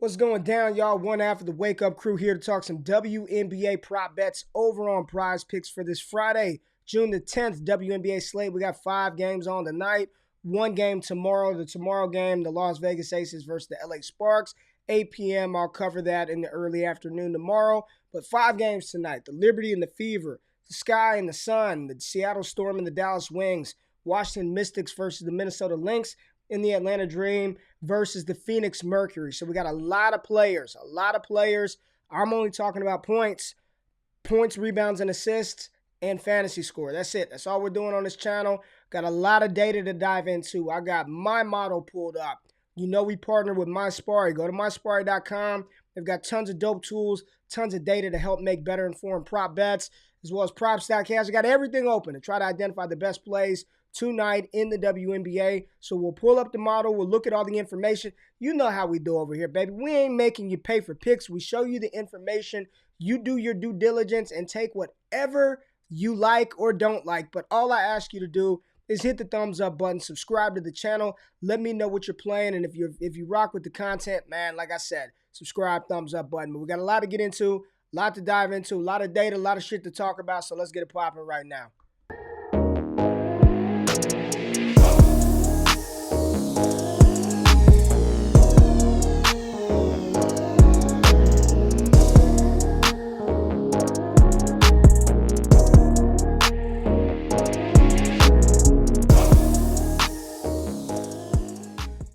What's going down, y'all? One half of the Wake Up Crew here to talk some WNBA prop bets over on Prize Picks for this Friday, June the 10th, WNBA slate. We got 5 games on tonight, 1 game tomorrow. The tomorrow game, the Las Vegas Aces versus the LA Sparks, 8 p.m. I'll cover that in the early afternoon tomorrow. But 5 games tonight, the Liberty and the Fever, the Sky and the Sun, the Seattle Storm and the Dallas Wings, Washington Mystics versus the Minnesota Lynx, in the Atlanta Dream versus the Phoenix Mercury. So we got a lot of players. I'm only talking about points, rebounds, and assists, and fantasy score. That's it. That's all we're doing on this channel. Got a lot of data to dive into. I got my model pulled up. You know we partner with MySparry. Go to mysparry.com. They've got tons of dope tools, tons of data to help make better informed prop bets, as well as props.cash. I got everything open to try to identify the best plays tonight in the WNBA. So we'll pull up the model. We'll look at all the information. You know how we do over here, baby. We ain't making you pay for picks. We show you the information. You do your due diligence and take whatever you like or don't like. But all I ask you to do is hit the thumbs up button, subscribe to the channel. Let me know what you're playing. And if you rock with the content, man, like I said, subscribe, thumbs up button. But we got a lot to get into, a lot to dive into, a lot of data, a lot of shit to talk about. So let's get it popping right now.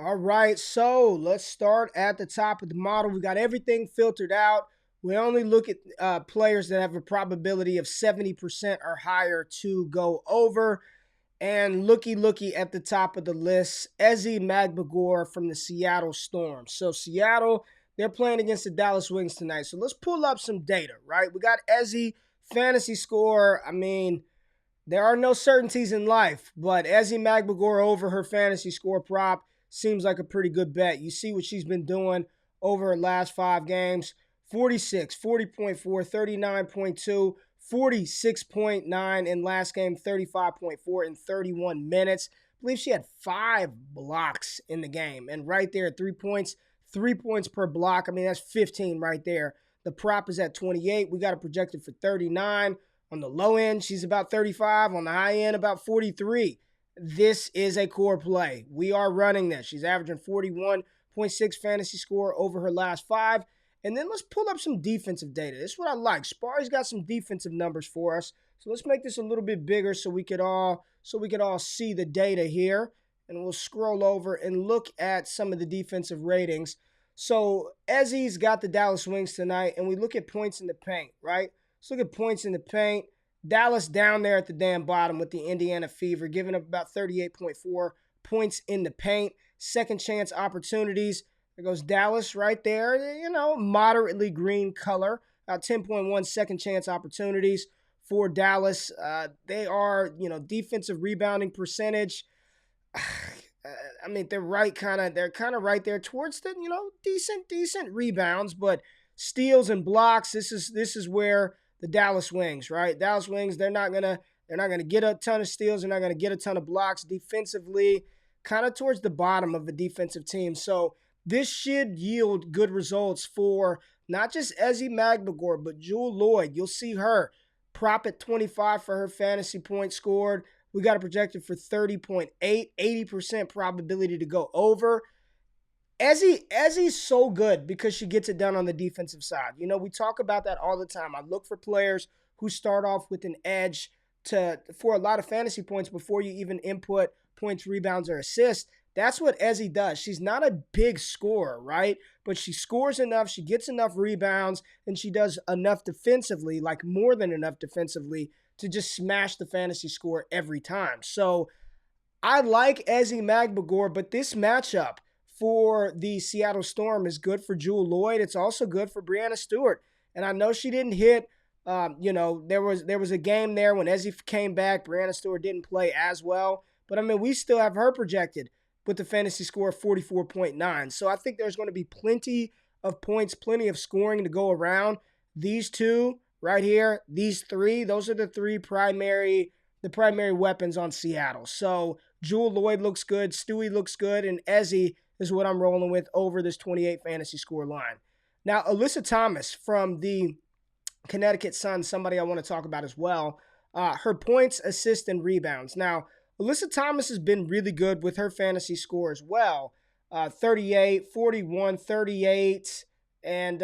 All right, so let's start at the top of the model. We got everything filtered out. We only look at players that have a probability of 70% or higher to go over. And looky at the top of the list, Ezi Magbegor from the Seattle Storm. So Seattle, they're playing against the Dallas Wings tonight. So let's pull up some data, right? We got Ezi fantasy score. I mean, there are no certainties in life, but Ezi Magbegor over her fantasy score prop seems like a pretty good bet. You see what she's been doing over her last 5 games. 46, 40.4, 39.2, 46.9 in last game, 35.4 in 31 minutes. I believe she had 5 blocks in the game. And right there, 3 points per block. I mean, that's 15 right there. The prop is at 28. We got it projected for 39. On the low end, she's about 35. On the high end, about 43. This is a core play. We are running this. She's averaging 41.6 fantasy score over her last 5. And then let's pull up some defensive data. This is what I like. Sparry's got some defensive numbers for us. So let's make this a little bit bigger so we could all see the data here. And we'll scroll over and look at some of the defensive ratings. So Ezi's got the Dallas Wings tonight, and we look at points in the paint, right? Let's look at points in the paint. Dallas down there at the damn bottom with the Indiana Fever, giving up about 38.4 points in the paint. Second chance opportunities. There goes Dallas right there, you know, moderately green color. 10.1 second chance opportunities for Dallas. They are, you know, defensive rebounding percentage. I mean, they're kind of right there towards the, you know, decent rebounds, but steals and blocks. This is where the Dallas Wings, right? Dallas Wings, they're not gonna get a ton of steals. They're not gonna get a ton of blocks. Defensively, kind of towards the bottom of the defensive team. So this should yield good results for not just Ezi Magbegor, but Jewell Loyd. You'll see her prop at 25 for her fantasy points scored. We got it projected for 30.8, 80% probability to go over. Ezi's so good because she gets it done on the defensive side. You know, we talk about that all the time. I look for players who start off with an edge for a lot of fantasy points before you even input points, rebounds, or assists. That's what Ezi does. She's not a big scorer, right? But she scores enough, she gets enough rebounds, and she does enough defensively, like more than enough defensively, to just smash the fantasy score every time. So I like Ezi Magbegor, but this matchup for the Seattle Storm is good for Jewell Loyd. It's also good for Breanna Stewart. And I know she didn't hit, you know, there was a game there when Ezi came back. Breanna Stewart didn't play as well. But, I mean, we still have her projected with the fantasy score of 44.9. So I think there's going to be plenty of points, plenty of scoring to go around. These two right here, these 3, those are the 3 primary weapons on Seattle. So Jewell Loyd looks good, Stewie looks good, and Ezi is what I'm rolling with over this 28 fantasy score line. Now, Alyssa Thomas from the Connecticut Sun, somebody I want to talk about as well. Her points, assists, and rebounds. Now, Alyssa Thomas has been really good with her fantasy score as well. 38, 41, 38, and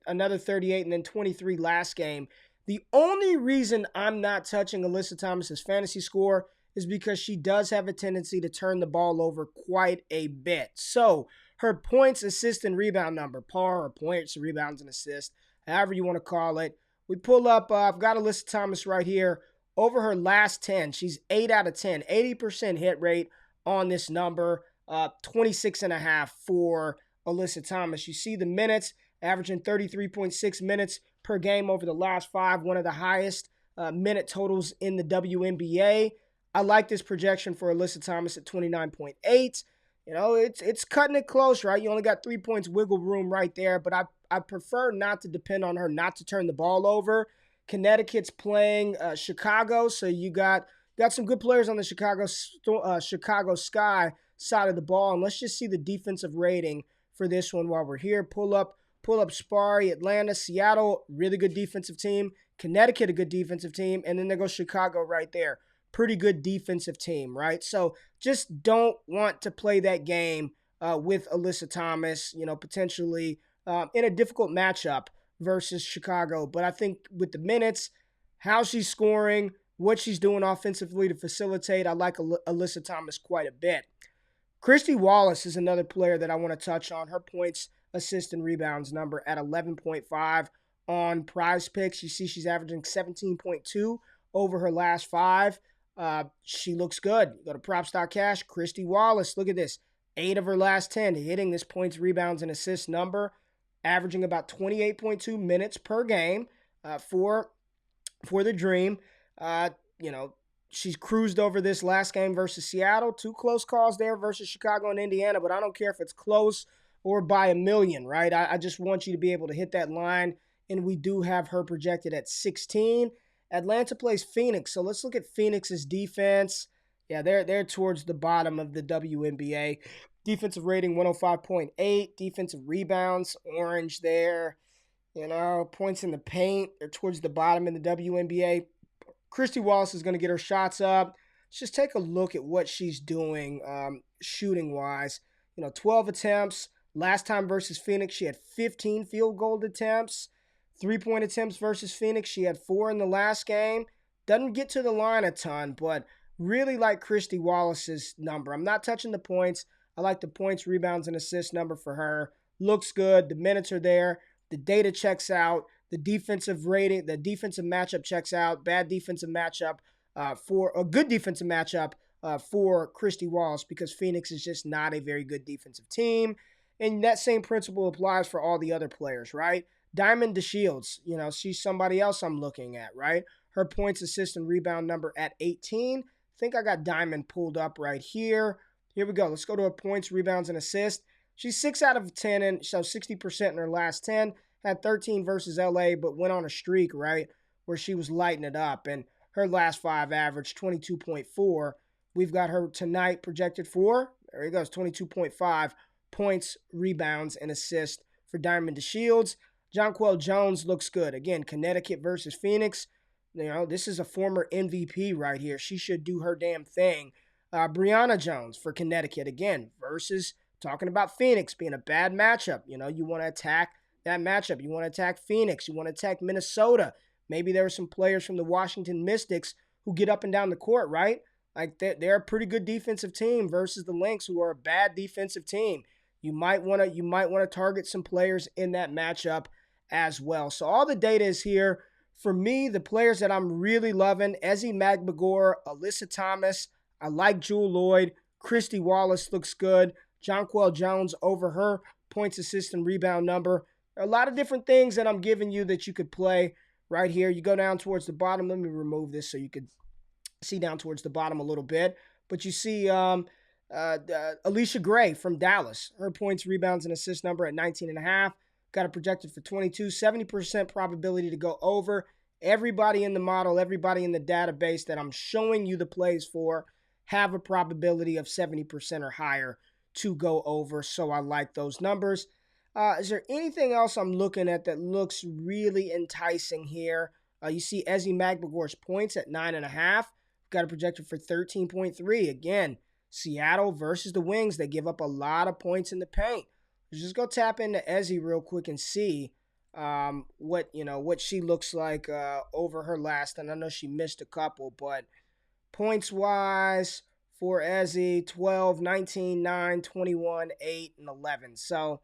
another 38, and then 23 last game. The only reason I'm not touching Alyssa Thomas's fantasy score is because she does have a tendency to turn the ball over quite a bit. So her points, assist, and rebound number, par or points, rebounds, and assists, however you want to call it. We pull up, I've got Alyssa Thomas right here. Over her last 10, she's 8 out of 10, 80% hit rate on this number, 26.5 for Alyssa Thomas. You see the minutes, averaging 33.6 minutes per game over the last 5, one of the highest minute totals in the WNBA. I like this projection for Alyssa Thomas at 29.8. You know, it's cutting it close, right? You only got 3 points wiggle room right there, but I prefer not to depend on her not to turn the ball over. Connecticut's playing Chicago, so you got some good players on the Chicago Sky side of the ball. And let's just see the defensive rating for this one while we're here. Pull up Sparry, Atlanta, Seattle, really good defensive team. Connecticut, a good defensive team. And then there goes Chicago right there. Pretty good defensive team, right? So just don't want to play that game with Alyssa Thomas, you know, potentially in a difficult matchup versus Chicago. But I think with the minutes, how she's scoring, what she's doing offensively to facilitate, I like Alyssa Thomas quite a bit. Christy Wallace is another player that I want to touch on. Her points, assists, and rebounds number at 11.5 on PrizePicks. You see she's averaging 17.2 over her last 5. She looks good. Go to props.cash. Christy Wallace, look at this. 8 of her last 10 hitting this points, rebounds, and assists number, averaging about 28.2 minutes per game for the Dream. You know, she's cruised over this last game versus Seattle. 2 close calls there versus Chicago and Indiana, but I don't care if it's close or by a million, right? I just want you to be able to hit that line, and we do have her projected at 16. Atlanta plays Phoenix, so let's look at Phoenix's defense. Yeah, they're towards the bottom of the WNBA. Defensive rating 105.8. Defensive rebounds, orange there. You know, points in the paint, they're towards the bottom in the WNBA. Christy Wallace is going to get her shots up. Let's just take a look at what she's doing shooting-wise. You know, 12 attempts. Last time versus Phoenix, she had 15 field goal attempts. 3-point attempts versus Phoenix, she had 4 in the last game. Doesn't get to the line a ton, but really like Christy Wallace's number. I'm not touching the points. I like the points, rebounds, and assists number for her. Looks good. The minutes are there. The data checks out. The defensive rating, the defensive matchup checks out. Bad defensive matchup for a good defensive matchup for Christy Wallace, because Phoenix is just not a very good defensive team. And that same principle applies for all the other players, right? Diamond DeShields, you know, she's somebody else I'm looking at, right? Her points, assist, and rebound number at 18. I think I got Diamond pulled up right here. Here we go. Let's go to her points, rebounds, and assists. She's 6 out of 10, and so 60% in her last 10. Had 13 versus LA, but went on a streak, right, where she was lighting it up. And her last 5 averaged 22.4. We've got her tonight projected for, there he goes, 22.5 points, rebounds, and assists for Diamond DeShields. Jonquel Jones looks good. Again, Connecticut versus Phoenix. You know, this is a former MVP right here. She should do her damn thing. Brianna Jones for Connecticut, again, versus talking about Phoenix being a bad matchup. You know, you want to attack that matchup. You want to attack Phoenix. You want to attack Minnesota. Maybe there are some players from the Washington Mystics who get up and down the court, right? Like they're a pretty good defensive team versus the Lynx, who are a bad defensive team. You might want to target some players in that matchup as well. So all the data is here. For me, the players that I'm really loving, Ezzy Magbagor, Alyssa Thomas. I like Jewel Lloyd. Christy Wallace looks good. Jonquel Jones over her points, assist, and rebound number. There are a lot of different things that I'm giving you that you could play right here. You go down towards the bottom. Let me remove this so you could see down towards the bottom a little bit. But you see Alicia Gray from Dallas. Her points, rebounds, and assist number at 19.5. Got it projected for 22. 70% probability to go over. Everybody in the model, everybody in the database that I'm showing you the plays for have a probability of 70% or higher to go over. So I like those numbers. Is there anything else I'm looking at that looks really enticing here? You see Ezzy Magbagor's points at 9.5. Got a projected for 13.3. Again, Seattle versus the Wings. They give up a lot of points in the paint. Let's just go tap into Ezzy real quick and see what she looks like over her last. And I know she missed a couple, but points wise for Ezzy, 12, 19, 9, 21, 8, and 11. So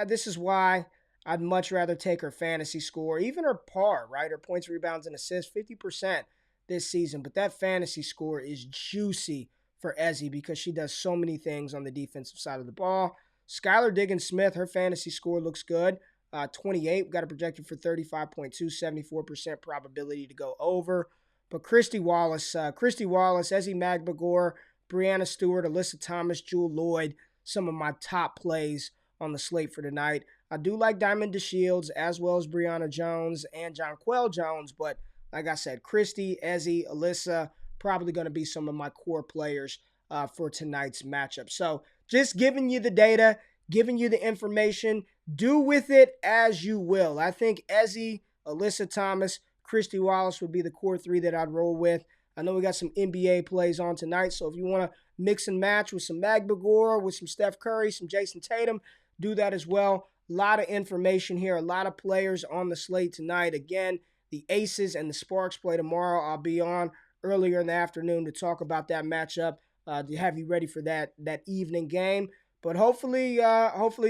this is why I'd much rather take her fantasy score, even her par, right? Her points, rebounds, and assists, 50% this season. But that fantasy score is juicy for Ezzy because she does so many things on the defensive side of the ball. Skylar Diggins-Smith, her fantasy score looks good. 28, got a projected for 35.2, 74% probability to go over. But Christy Wallace, Ezzy Magbagor, Brianna Stewart, Alyssa Thomas, Jewel Lloyd, some of my top plays on the slate for tonight. I do like Diamond DeShields as well as Brianna Jones and Jonquel Jones, but like I said, Christy, Ezzy, Alyssa, probably going to be some of my core players for tonight's matchup. So just giving you the data, giving you the information. Do with it as you will. I think Ezzy, Alyssa Thomas, Christy Wallace would be the core three that I'd roll with. I know we got some NBA plays on tonight, so if you want to mix and match with some Magbagor, with some Steph Curry, some Jason Tatum, do that as well. A lot of information here, a lot of players on the slate tonight. Again, the Aces and the Sparks play tomorrow. I'll be on earlier in the afternoon to talk about that matchup, to have you ready for that evening game. But hopefully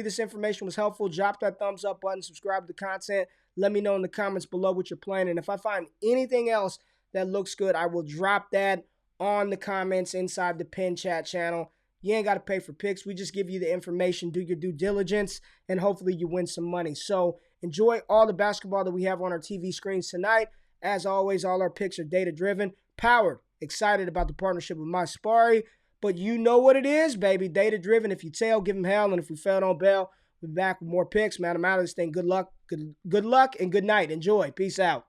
this information was helpful. Drop that thumbs up button, subscribe to the content. Let me know in the comments below what you're playing. And if I find anything else that looks good, I will drop that on the comments inside the pin chat channel. You ain't got to pay for picks. We just give you the information, do your due diligence, and hopefully you win some money. So enjoy all the basketball that we have on our TV screens tonight. As always, all our picks are data-driven, powered, excited about the partnership with My Spari. But you know what it is, baby. Data-driven. If you tail, give them hell. And if we fail, don't bail. We'll be back with more picks. Man, I'm out of this thing. Good luck, and good night. Enjoy. Peace out.